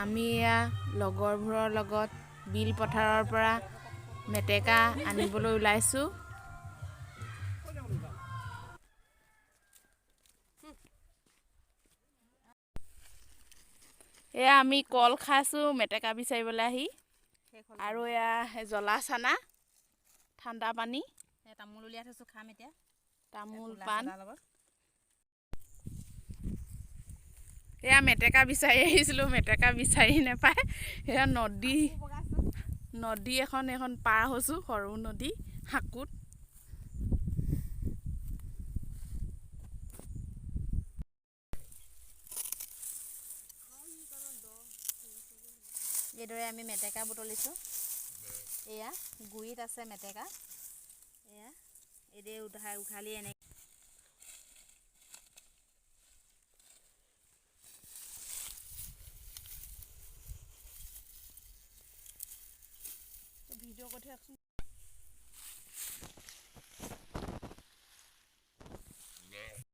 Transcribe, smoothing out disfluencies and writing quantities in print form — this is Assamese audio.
আমি লগৰবোৰৰ লগত বিল পথাৰৰ পৰা মেটেকা আনিবলৈ ওলাইছোঁ। এয়া আমি কল খাইছোঁ মেটেকা বিচাৰিবলৈ আহি, আৰু এয়া জ্বলা চানা, ঠাণ্ডা পানী, তামোল উলিয়াই থৈছোঁ, খাম এতিয়া তামোল পাণ। এয়া মেটেকা বিচাৰি আহিছিলোঁ, মেটেকা বিচাৰি নাপায়। এয়া নদী এখন পাৰ হৈছোঁ, সৰু নদী হাকুত। এইদৰে আমি মেটেকা বুটলিছোঁ। এয়া গুৰিত আছে মেটেকা, এয়া এইদৰে উঘালি এনে ভিডিঅ' কৰি থাকচোন।